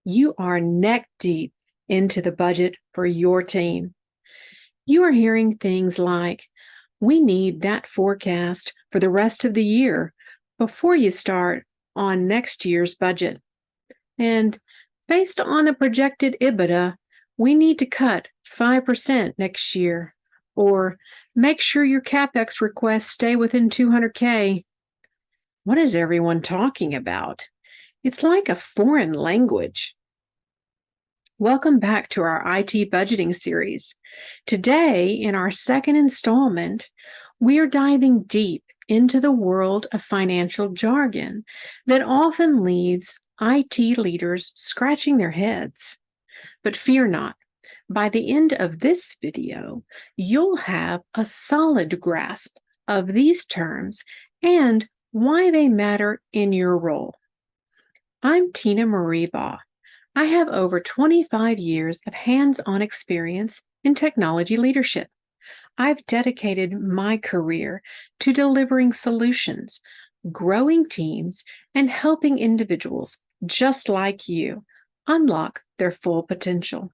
you are neck deep into the budget for your team. You are hearing things like, we need that forecast for the rest of the year before you start on next year's budget. And based on the projected EBITDA, we need to cut 5% next year, or make sure your CAPEX requests stay within $200K. What is everyone talking about? It's like a foreign language. Welcome back to our IT budgeting series. Today, in our second installment, we are diving deep into the world of financial jargon that often leaves IT leaders scratching their heads. But fear not, by the end of this video, you'll have a solid grasp of these terms and why they matter in your role. I'm Tina Marie Baugh. I have over 25 years of hands-on experience in technology leadership. I've dedicated my career to delivering solutions, growing teams, and helping individuals just like you unlock their full potential.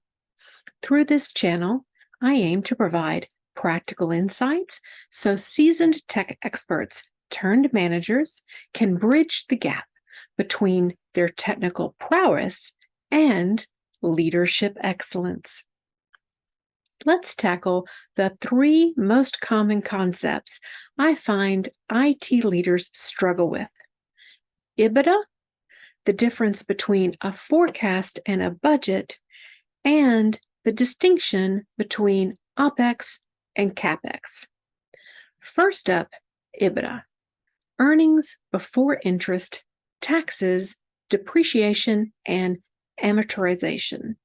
Through this channel, I aim to provide practical insights so seasoned tech experts turned managers can bridge the gap between their technical prowess and leadership excellence. Let's tackle the three most common concepts I find IT leaders struggle with. EBITDA, the difference between a forecast and a budget, and the distinction between OPEX and CAPEX. First up, EBITDA, earnings before interest, taxes, depreciation, and amortization.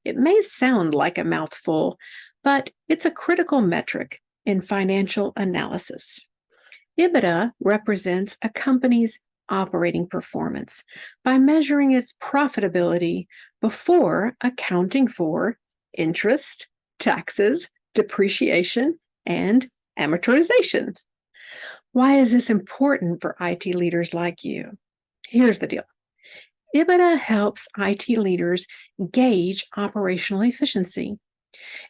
It may sound like a mouthful, but it's a critical metric in financial analysis. EBITDA represents a company's operating performance by measuring its profitability before accounting for interest, taxes, depreciation, and amortization. Why is this important for IT leaders like you? Here's the deal. EBITDA helps IT leaders gauge operational efficiency.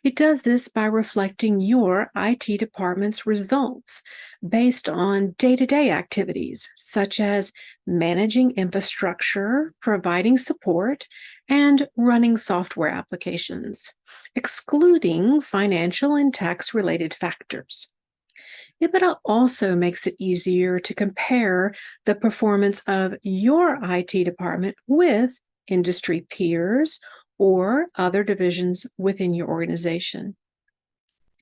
It does this by reflecting your IT department's results based on day-to-day activities, such as managing infrastructure, providing support, and running software applications, excluding financial and tax-related factors. EBITDA also makes it easier to compare the performance of your IT department with industry peers or other divisions within your organization.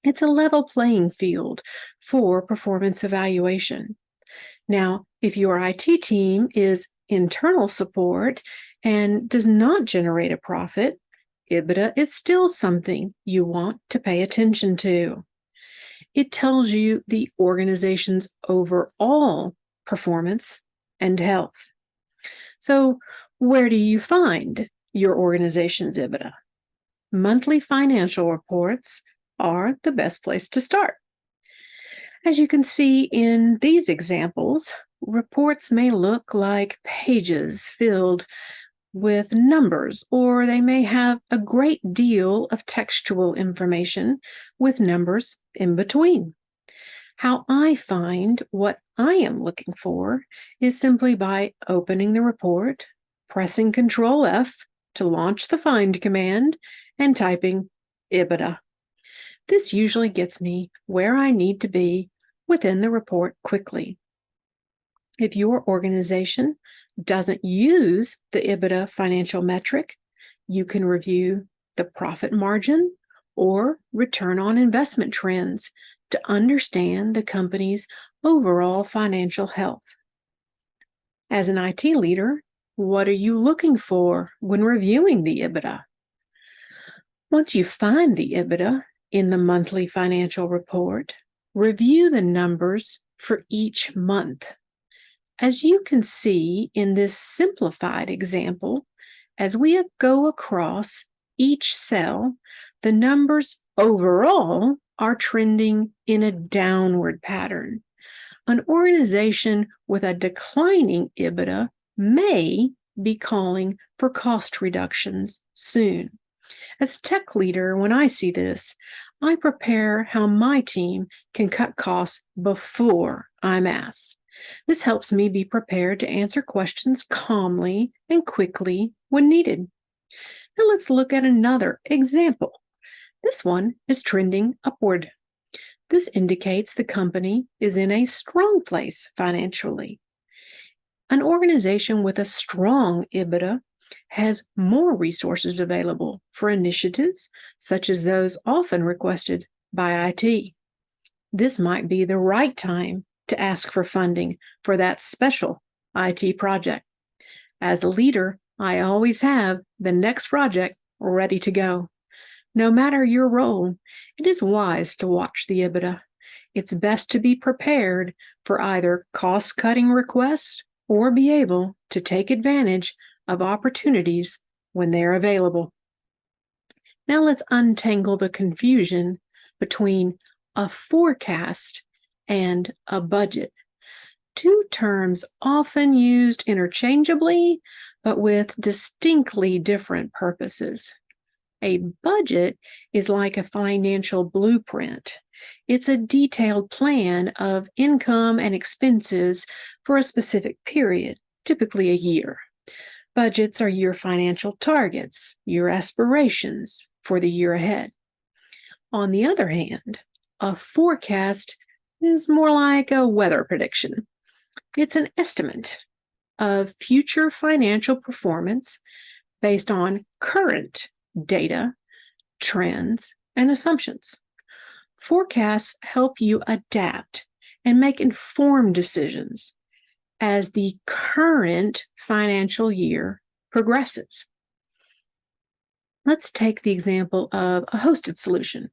It's a level playing field for performance evaluation. Now, if your IT team is internal support and does not generate a profit, EBITDA is still something you want to pay attention to. It tells you the organization's overall performance and health. So, where do you find your organization's EBITDA? Monthly financial reports are the best place to start. As you can see in these examples, reports may look like pages filled with numbers, or they may have a great deal of textual information with numbers in between. How I find what I am looking for is simply by opening the report, pressing Control F to launch the find command, and typing EBITDA. This usually gets me where I need to be within the report quickly. If your organization doesn't use the EBITDA financial metric, you can review the profit margin or return on investment trends to understand the company's overall financial health. As an IT leader, what are you looking for when reviewing the EBITDA? Once you find the EBITDA in the monthly financial report, review the numbers for each month. As you can see in this simplified example, as we go across each cell, the numbers overall are trending in a downward pattern. An organization with a declining EBITDA may be calling for cost reductions soon. As a tech leader, when I see this, I prepare how my team can cut costs before I'm asked. This helps me be prepared to answer questions calmly and quickly when needed. Now let's look at another example. This one is trending upward. This indicates the company is in a strong place financially. An organization with a strong EBITDA has more resources available for initiatives such as those often requested by IT. This might be the right time to ask for funding for that special IT project. As a leader, I always have the next project ready to go. No matter your role, it is wise to watch the EBITDA. It's best to be prepared for either cost-cutting requests or be able to take advantage of opportunities when they're available. Now let's untangle the confusion between a forecast and a budget. Two terms often used interchangeably, but with distinctly different purposes. A budget is like a financial blueprint. It's a detailed plan of income and expenses for a specific period, typically a year. Budgets are your financial targets, your aspirations for the year ahead. On the other hand, a forecast is more like a weather prediction. It's an estimate of future financial performance based on current data, trends, and assumptions. Forecasts help you adapt and make informed decisions as the current financial year progresses. Let's take the example of a hosted solution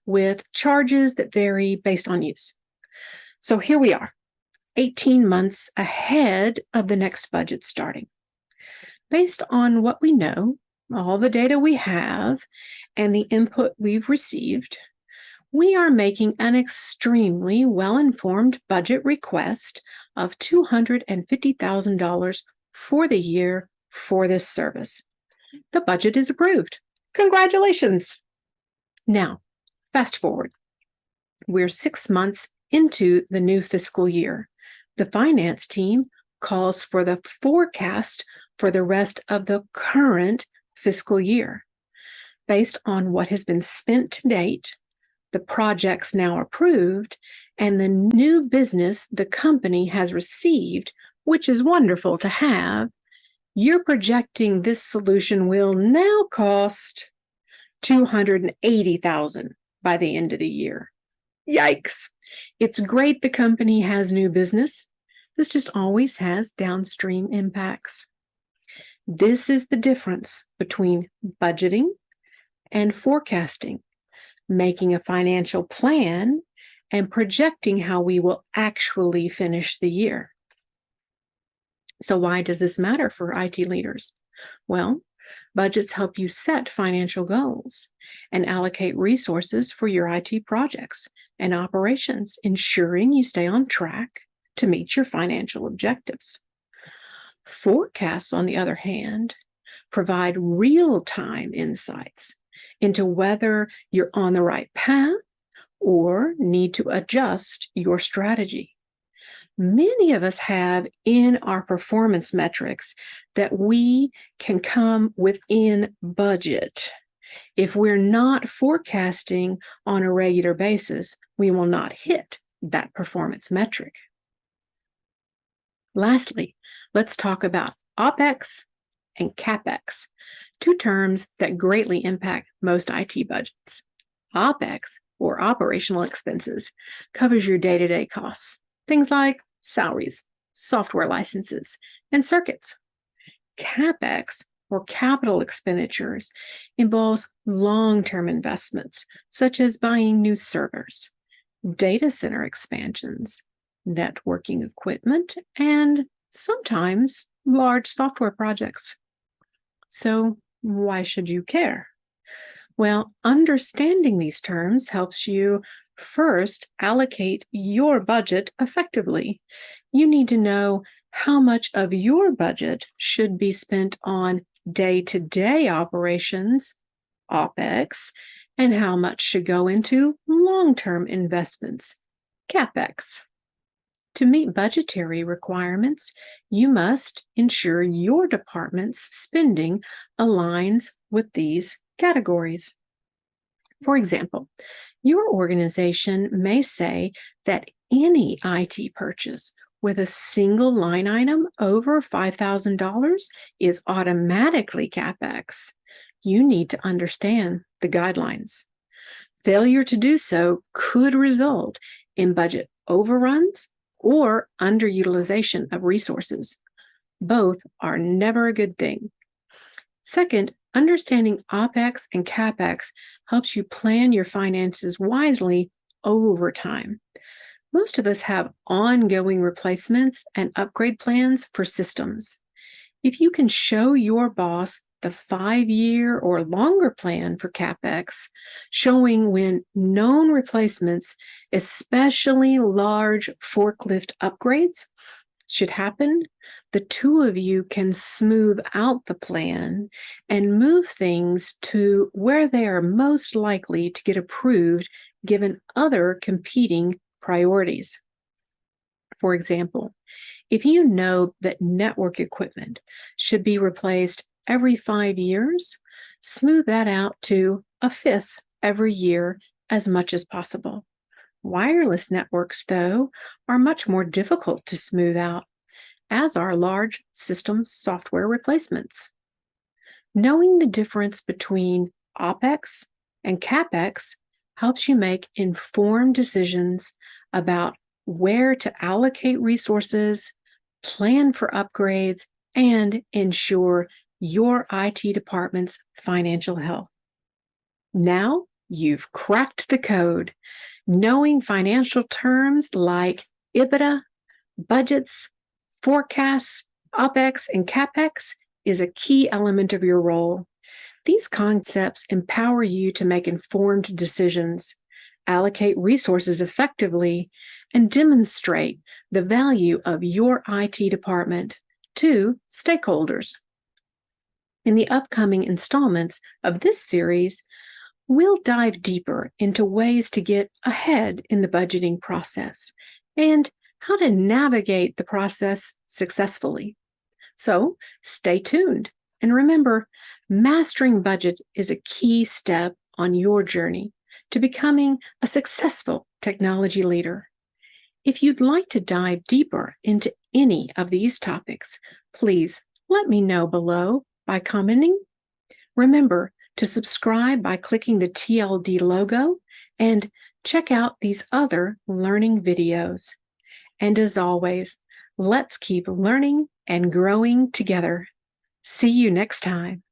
with charges that vary based on use. So here we are, 18 months ahead of the next budget starting. Based on what we know, all the data we have, and the input we've received, we are making an extremely well-informed budget request of $250,000 for the year for this service. The budget is approved. Congratulations! Now, fast forward. We're 6 months into the new fiscal year. The finance team calls for the forecast for the rest of the current fiscal year. Based on what has been spent to date, the projects now approved, and the new business the company has received, which is wonderful to have, you're projecting this solution will now cost $280,000 by the end of the year. Yikes! It's great the company has new business. This just always has downstream impacts. This is the difference between budgeting and forecasting, making a financial plan and projecting how we will actually finish the year. So why does this matter for IT leaders? Well, budgets help you set financial goals and allocate resources for your IT projects and operations, ensuring you stay on track to meet your financial objectives. Forecasts, on the other hand, provide real-time insights into whether you're on the right path or need to adjust your strategy. Many of us have in our performance metrics that we can come within budget. If we're not forecasting on a regular basis, we will not hit that performance metric. Lastly, let's talk about OPEX and CAPEX, two terms that greatly impact most IT budgets. OPEX, or operational expenses, covers your day-to-day costs, things like salaries, software licenses, and circuits. CAPEX, or capital expenditures, involves long-term investments, such as buying new servers, data center expansions, networking equipment, and sometimes large software projects. So why should you care? Well, understanding these terms helps you first allocate your budget effectively. You need to know how much of your budget should be spent on day-to-day operations, OPEX, and how much should go into long-term investments, CAPEX. To meet budgetary requirements, you must ensure your department's spending aligns with these categories. For example, your organization may say that any IT purchase with a single line item over $5,000 is automatically CAPEX. You need to understand the guidelines. Failure to do so could result in budget overruns or underutilization of resources. Both are never a good thing. Second, understanding OPEX and CAPEX helps you plan your finances wisely over time. Most of us have ongoing replacements and upgrade plans for systems. If you can show your boss the 5-year or longer plan for CAPEX, showing when known replacements, especially large forklift upgrades, should happen, the two of you can smooth out the plan and move things to where they are most likely to get approved given other competing priorities. For example, if you know that network equipment should be replaced every 5 years, smooth that out to a fifth every year as much as possible. Wireless networks, though, are much more difficult to smooth out, as are large system software replacements. Knowing the difference between OPEX and CAPEX helps you make informed decisions about where to allocate resources, plan for upgrades, and ensure your IT department's financial health. Now you've cracked the code. Knowing financial terms like EBITDA, budgets, forecasts, OPEX, and CAPEX is a key element of your role. These concepts empower you to make informed decisions, allocate resources effectively, and demonstrate the value of your IT department to stakeholders. In the upcoming installments of this series, we'll dive deeper into ways to get ahead in the budgeting process and how to navigate the process successfully. So stay tuned, and remember, mastering budget is a key step on your journey to becoming a successful technology leader. If you'd like to dive deeper into any of these topics, please let me know below by commenting. Remember to subscribe by clicking the TLD logo and check out these other learning videos. And as always, let's keep learning and growing together. See you next time.